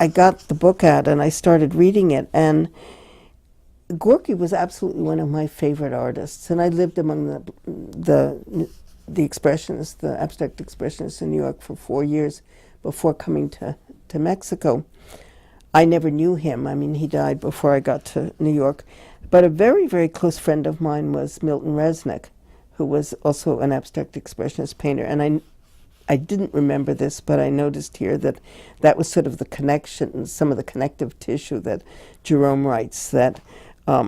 I got the book out and I started reading it, and Gorky was absolutely one of my favorite artists, and I lived among the expressionists, the abstract expressionists in New York for 4 years before coming to Mexico. I never knew him. I mean, he died before I got to New York. But a very, very close friend of mine was Milton Resnick, who was also an abstract expressionist painter. And I didn't remember this, but I noticed here that that was sort of the connection, some of the connective tissue that Jerome writes, that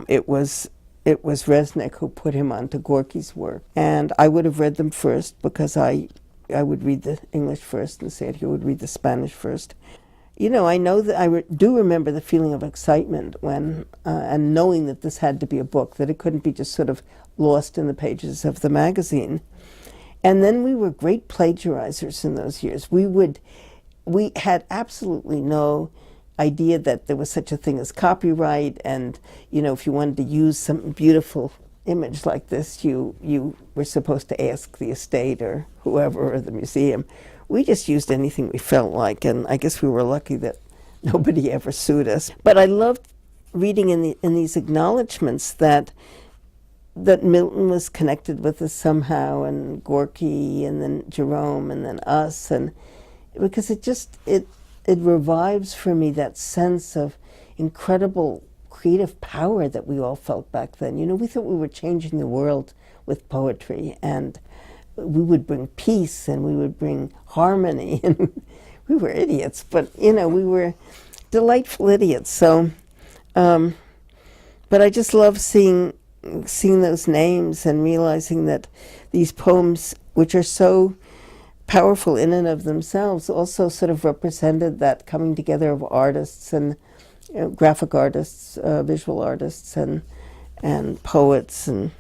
it was Resnick who put him onto Gorky's work. And I would have read them first because I would read the English first and Sergio would read the Spanish first. You know, I know that do remember the feeling of excitement when, and knowing that this had to be a book, that it couldn't be just sort of lost in the pages of the magazine. And then we were great plagiarizers in those years. We had absolutely no idea that there was such a thing as copyright, and, you know, if you wanted to use some beautiful image like this, you were supposed to ask the estate or whoever or the museum. We just used anything we felt like, and I guess we were lucky that nobody ever sued us. But I loved reading in these acknowledgments that Milton was connected with us somehow, and Gorky, and then Jerome, and then us, and because it revives for me that sense of incredible creative power that we all felt back then. You know, we thought we were changing the world with poetry, and we would bring peace and we would bring harmony, and we were idiots, but, you know, we were delightful idiots. So, but I just love seeing those names and realizing that these poems, which are so powerful in and of themselves, also sort of represented that coming together of artists and, you know, graphic artists, visual artists, and poets, and